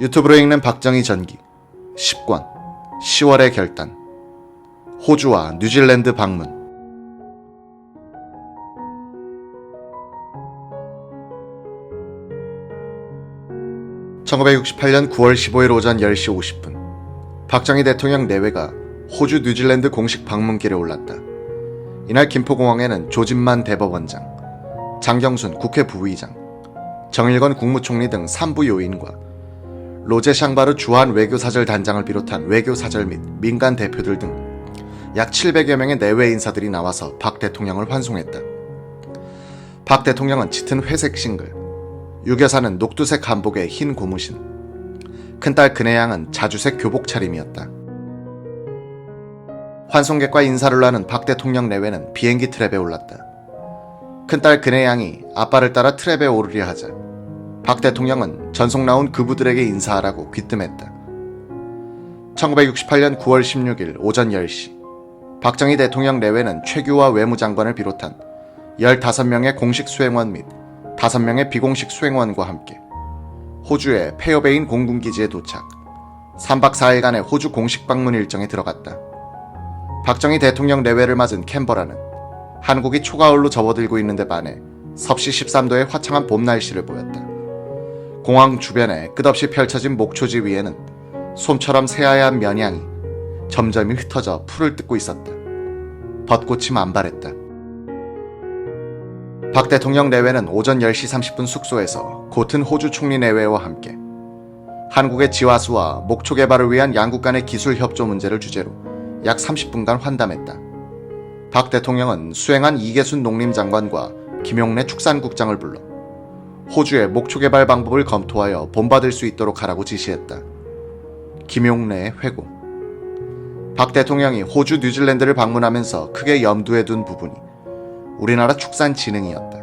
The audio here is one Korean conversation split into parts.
유튜브로 읽는 박정희 전기 10권 10월의 결단. 호주와 뉴질랜드 방문. (1968년 9월 15일) 오전 10시 50분 박정희 대통령 내외가 호주 뉴질랜드 공식 방문길에 올랐다. 이날 김포공항에는 조진만 대법원장, 장경순 국회 부의장, 정일건 국무총리 등 3부 요인과 로제 샹바르 주한 외교사절 단장을 비롯한 외교사절 및 민간 대표들 등 약 700여 명의 내외 인사들이 나와서 박 대통령을 환송했다. 박 대통령은 짙은 회색 싱글, 유교사는 녹두색 한복에 흰 고무신, 큰딸 근혜양은 자주색 교복 차림이었다. 환송객과 인사를 나눈 박 대통령 내외는 비행기 트랩에 올랐다. 큰딸 근혜양이 아빠를 따라 트랩에 오르려 하자 박 대통령은 전속 나온 그부들에게 인사하라고 귀뜸했다. 1968년 9월 16일 오전 10시 박정희 대통령 내외는 최규화 외무장관을 비롯한 15명의 공식 수행원 및 5명의 비공식 수행원과 함께 호주의 페어베인 공군기지에 도착, 3박 4일간의 호주 공식 방문 일정에 들어갔다. 박정희 대통령 내외를 맞은 캔버라는 한국이 초가을로 접어들고 있는데 반해 섭씨 13도의 화창한 봄 날씨를 보였다. 공항 주변에 끝없이 펼쳐진 목초지 위에는 솜처럼 새하얀 면향이 점점이 흩어져 풀을 뜯고 있었다. 벚꽃이 만발했다. 박 대통령 내외는 오전 10시 30분 숙소에서 고튼 호주 총리 내외와 함께 한국의 지화수와 목초 개발을 위한 양국 간의 기술 협조 문제를 주제로 약 30분간 환담했다. 박 대통령은 수행한 이계순 농림장관과 김용래 축산국장을 불러 호주의 목초 개발 방법을 검토하여 본받을 수 있도록 하라고 지시했다. 김용래의 회고. 박 대통령이 호주 뉴질랜드를 방문하면서 크게 염두에 둔 부분이 우리나라 축산진흥이었다.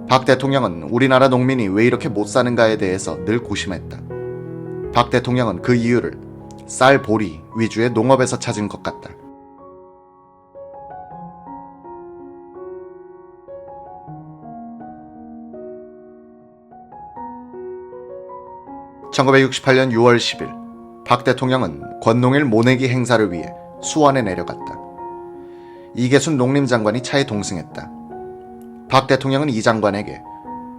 박 대통령은 우리나라 농민이 왜 이렇게 못 사는가에 대해서 늘 고심했다. 박 대통령은 그 이유를 쌀, 보리 위주의 농업에서 찾은 것 같다. (1968년 6월 10일) 박 대통령은 권농일 모내기 행사를 위해 수원에 내려갔다. 이계순 농림장관이 차에 동승했다. 박 대통령은 이 장관에게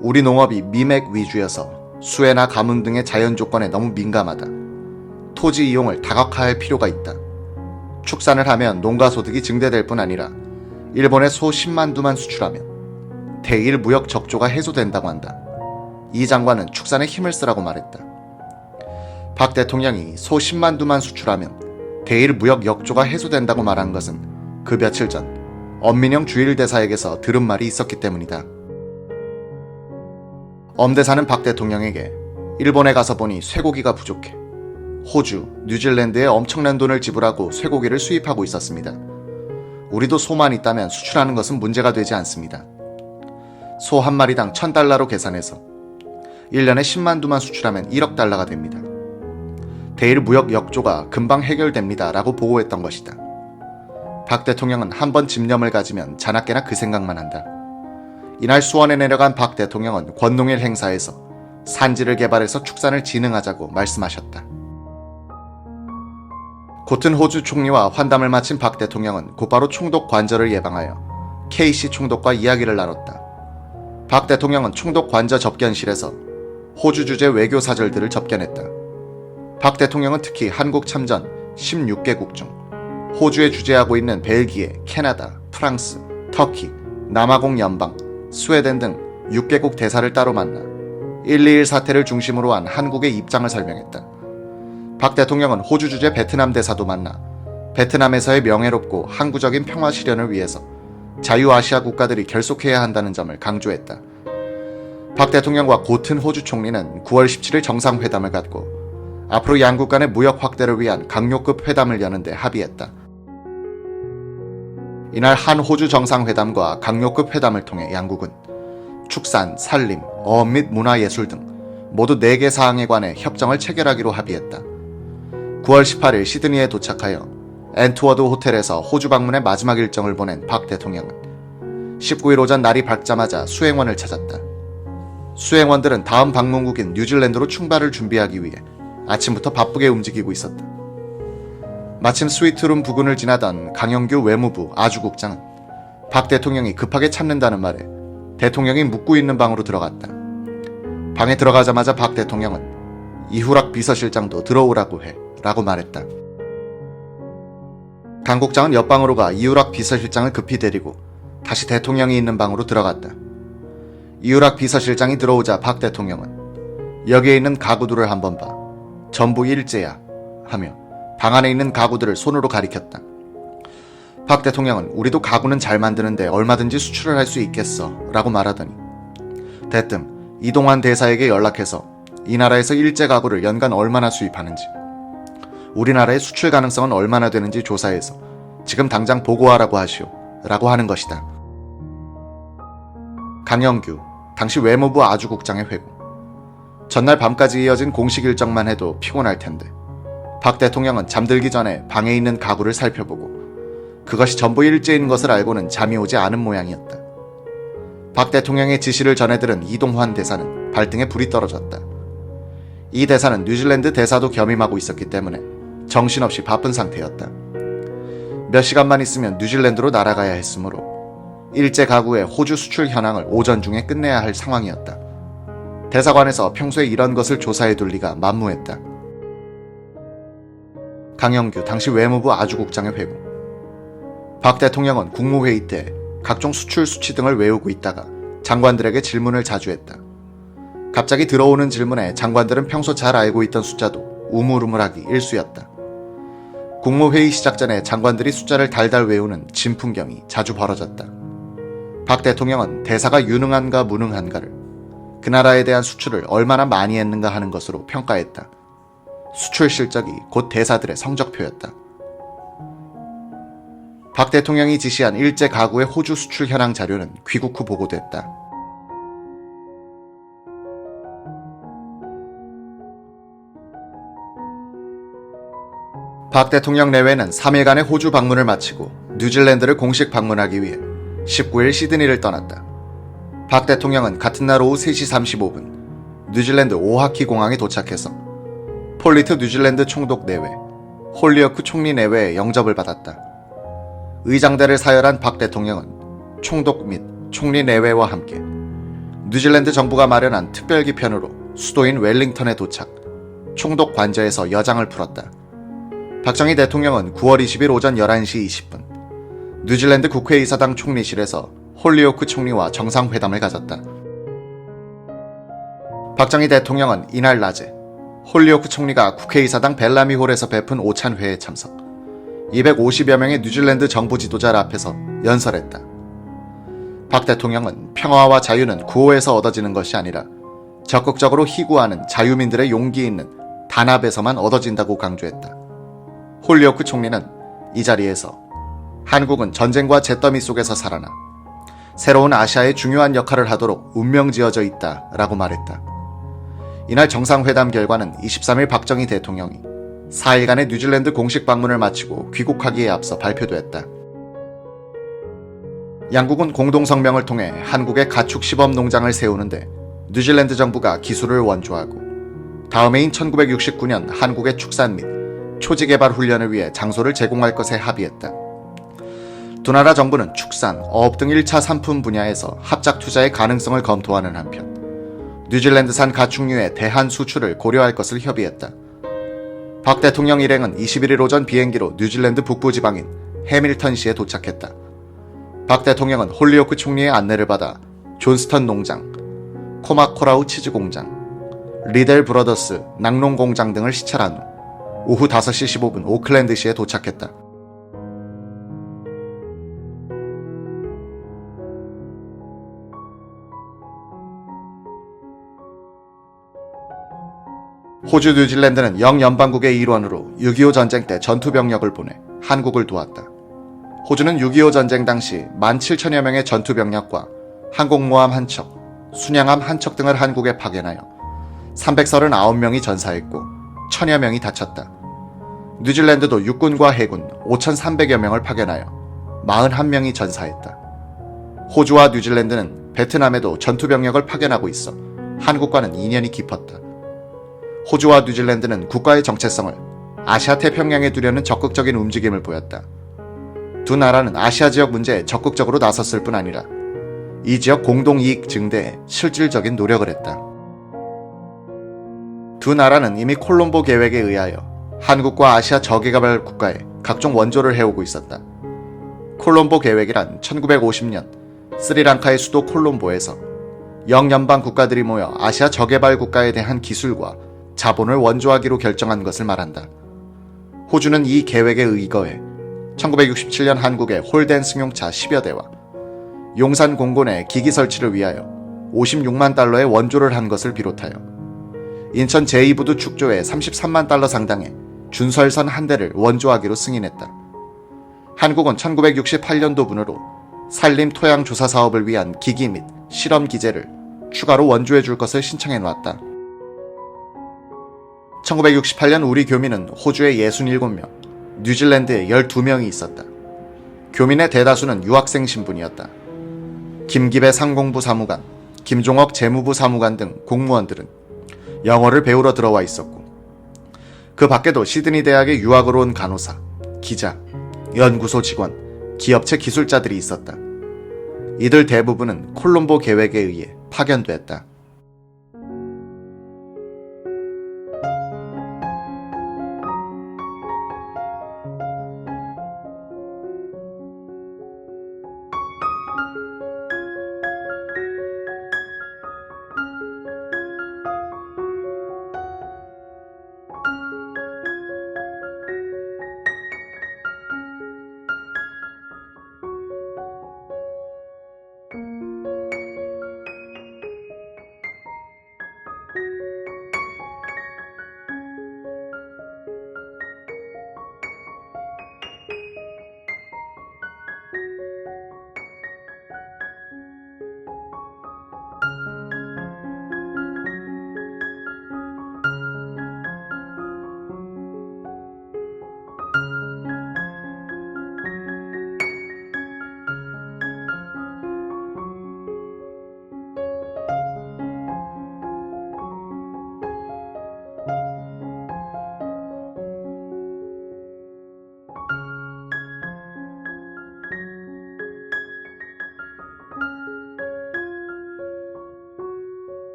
우리 농업이 미맥 위주여서 수해나 가뭄 등의 자연 조건에 너무 민감하다. 토지 이용을 다각화할 필요가 있다. 축산을 하면 농가 소득이 증대될 뿐 아니라 일본에 소 10만 두만 수출하면 대일 무역 적조가 해소된다고 한다. 이 장관은 축산에 힘을 쓰라고 말했다. 박 대통령이 소 10만 두만 수출하면 대일 무역 역조가 해소된다고 말한 것은 그 며칠 전 엄민영 주일대사에게서 들은 말이 있었기 때문이다. 엄대사는 박 대통령에게 일본에 가서 보니 쇠고기가 부족해 호주, 뉴질랜드에 엄청난 돈을 지불하고 쇠고기를 수입하고 있었습니다. 우리도 소만 있다면 수출하는 것은 문제가 되지 않습니다. 소 한 마리당 $1,000로 계산해서 1년에 10만 두만 수출하면 1억 달러가 됩니다. 대일 무역 역조가 금방 해결됩니다 라고 보고했던 것이다. 박 대통령은 한 번 집념을 가지면 자나깨나 그 생각만 한다. 이날 수원에 내려간 박 대통령은 권농일 행사에서 산지를 개발해서 축산을 진흥하자고 말씀하셨다. 고튼 호주 총리와 환담을 마친 박 대통령은 곧바로 총독 관저를 예방하여 KC 총독과 이야기를 나눴다. 박 대통령은 총독 관저 접견실에서 호주 주재 외교 사절들을 접견했다. 박 대통령은 특히 한국 참전 16개국 중 호주에 주재하고 있는 벨기에, 캐나다, 프랑스, 터키, 남아공 연방, 스웨덴 등 6개국 대사를 따로 만나 121 사태를 중심으로 한 한국의 입장을 설명했다. 박 대통령은 호주 주재 베트남 대사도 만나 베트남에서의 명예롭고 항구적인 평화 실현을 위해서 자유아시아 국가들이 결속해야 한다는 점을 강조했다. 박 대통령과 고튼 호주 총리는 9월 17일 정상회담을 갖고 앞으로 양국 간의 무역 확대를 위한 강요급 회담을 여는 데 합의했다. 이날 한 호주 정상회담과 강요급 회담을 통해 양국은 축산, 산림, 어업 및 문화예술 등 모두 4개 사항에 관해 협정을 체결하기로 합의했다. 9월 18일 시드니에 도착하여 엔트워드 호텔에서 호주 방문의 마지막 일정을 보낸 박 대통령은 19일 오전 날이 밝자마자 수행원을 찾았다. 수행원들은 다음 방문국인 뉴질랜드로 출발을 준비하기 위해 아침부터 바쁘게 움직이고 있었다. 마침 스위트룸 부근을 지나던 강영규 외무부 아주국장은 박 대통령이 급하게 찾는다는 말에 대통령이 묵고 있는 방으로 들어갔다. 방에 들어가자마자 박 대통령은 이후락 비서실장도 들어오라고 해 라고 말했다. 강 국장은 옆방으로 가 이후락 비서실장을 급히 데리고 다시 대통령이 있는 방으로 들어갔다. 이후락 비서실장이 들어오자 박 대통령은 여기에 있는 가구들을 한번 봐. 전부 일제야 하며 방 안에 있는 가구들을 손으로 가리켰다. 박 대통령은 우리도 가구는 잘 만드는데 얼마든지 수출을 할 수 있겠어 라고 말하더니 대뜸 이동환 대사에게 연락해서 이 나라에서 일제 가구를 연간 얼마나 수입하는지, 우리나라의 수출 가능성은 얼마나 되는지 조사해서 지금 당장 보고하라고 하시오 라고 하는 것이다. 강영규, 당시 외무부 아주국장의 회고. 전날 밤까지 이어진 공식 일정만 해도 피곤할 텐데 박 대통령은 잠들기 전에 방에 있는 가구를 살펴보고 그것이 전부 일제인 것을 알고는 잠이 오지 않은 모양이었다. 박 대통령의 지시를 전해들은 이동환 대사는 발등에 불이 떨어졌다. 이 대사는 뉴질랜드 대사도 겸임하고 있었기 때문에 정신없이 바쁜 상태였다. 몇 시간만 있으면 뉴질랜드로 날아가야 했으므로 일제 가구의 호주 수출 현황을 오전 중에 끝내야 할 상황이었다. 대사관에서 평소에 이런 것을 조사해둘 리가 만무했다. 강영규 당시 외무부 아주국장의 회고. 박 대통령은 국무회의 때 각종 수출 수치 등을 외우고 있다가 장관들에게 질문을 자주 했다. 갑자기 들어오는 질문에 장관들은 평소 잘 알고 있던 숫자도 우물우물하기 일쑤였다. 국무회의 시작 전에 장관들이 숫자를 달달 외우는 진풍경이 자주 벌어졌다. 박 대통령은 대사가 유능한가 무능한가를, 그 나라에 대한 수출을 얼마나 많이 했는가 하는 것으로 평가했다. 수출 실적이 곧 대사들의 성적표였다. 박 대통령이 지시한 일제 가구의 호주 수출 현황 자료는 귀국 후 보고됐다. 박 대통령 내외는 3일간의 호주 방문을 마치고 뉴질랜드를 공식 방문하기 위해 19일 시드니를 떠났다. 박 대통령은 같은 날 오후 3시 35분 뉴질랜드 오하키 공항에 도착해서 폴리트 뉴질랜드 총독 내외, 홀리어크 총리 내외의 영접을 받았다. 의장대를 사열한 박 대통령은 총독 및 총리 내외와 함께 뉴질랜드 정부가 마련한 특별기편으로 수도인 웰링턴에 도착, 총독 관저에서 여장을 풀었다. 박정희 대통령은 9월 20일 오전 11시 20분 뉴질랜드 국회의사당 총리실에서 홀리오크 총리와 정상회담을 가졌다. 박정희 대통령은 이날 낮에 홀리오크 총리가 국회의사당 벨라미 홀에서 베푼 오찬회에 참석, 250여 명의 뉴질랜드 정부 지도자 앞에서 연설했다. 박 대통령은 평화와 자유는 구호에서 얻어지는 것이 아니라 적극적으로 희구하는 자유민들의 용기 있는 단합에서만 얻어진다고 강조했다. 홀리오크 총리는 이 자리에서 한국은 전쟁과 잿더미 속에서 살아나 새로운 아시아의 중요한 역할을 하도록 운명지어져 있다라고 말했다. 이날 정상회담 결과는 23일 박정희 대통령이 4일간의 뉴질랜드 공식 방문을 마치고 귀국하기에 앞서 발표됐다. 양국은 공동성명을 통해 한국의 가축 시범 농장을 세우는데 뉴질랜드 정부가 기술을 원조하고 다음 해인 1969년 한국의 축산 및 초지개발 훈련을 위해 장소를 제공할 것에 합의했다. 두 나라 정부는 축산, 어업 등 1차 상품 분야에서 합작 투자의 가능성을 검토하는 한편 뉴질랜드산 가축류의 대한 수출을 고려할 것을 협의했다. 박 대통령 일행은 21일 오전 비행기로 뉴질랜드 북부 지방인 해밀턴시에 도착했다. 박 대통령은 홀리오크 총리의 안내를 받아 존스턴 농장, 코마코라우 치즈 공장, 리델 브러더스 낙농 공장 등을 시찰한 후 오후 5시 15분 오클랜드시에 도착했다. 호주 뉴질랜드는 영연방국의 일원으로 6.25 전쟁 때 전투병력을 보내 한국을 도왔다. 호주는 6.25 전쟁 당시 17,000여 명의 전투병력과 항공모함 한 척, 순양함 한 척 등을 한국에 파견하여 339명이 전사했고 1,000여 명이 다쳤다. 뉴질랜드도 육군과 해군 5,300여 명을 파견하여 41명이 전사했다. 호주와 뉴질랜드는 베트남에도 전투병력을 파견하고 있어 한국과는 인연이 깊었다. 호주와 뉴질랜드는 국가의 정체성을 아시아 태평양에 두려는 적극적인 움직임을 보였다. 두 나라는 아시아 지역 문제에 적극적으로 나섰을 뿐 아니라 이 지역 공동이익 증대에 실질적인 노력을 했다. 두 나라는 이미 콜롬보 계획에 의하여 한국과 아시아 저개발 국가에 각종 원조를 해오고 있었다. 콜롬보 계획이란 1950년 스리랑카의 수도 콜롬보에서 영연방 국가들이 모여 아시아 저개발 국가에 대한 기술과 자본을 원조하기로 결정한 것을 말한다. 호주는 이 계획에 의거해 1967년 한국의 홀덴 승용차 10여 대와 용산 공군의 기기 설치를 위하여 56만 달러의 원조를 한 것을 비롯하여 인천 제2부두 축조에 33만 달러 상당의 준설선 한 대를 원조하기로 승인했다. 한국은 1968년도분으로 산림 토양 조사 사업을 위한 기기 및 실험 기재를 추가로 원조해 줄 것을 신청해 놓았다. 1968년 우리 교민은 호주에 67명, 뉴질랜드에 12명이 있었다. 교민의 대다수는 유학생 신분이었다. 김기배 상공부 사무관, 김종옥 재무부 사무관 등 공무원들은 영어를 배우러 들어와 있었고, 그 밖에도 시드니 대학에 유학으로 온 간호사, 기자, 연구소 직원, 기업체 기술자들이 있었다. 이들 대부분은 콜롬보 계획에 의해 파견됐다.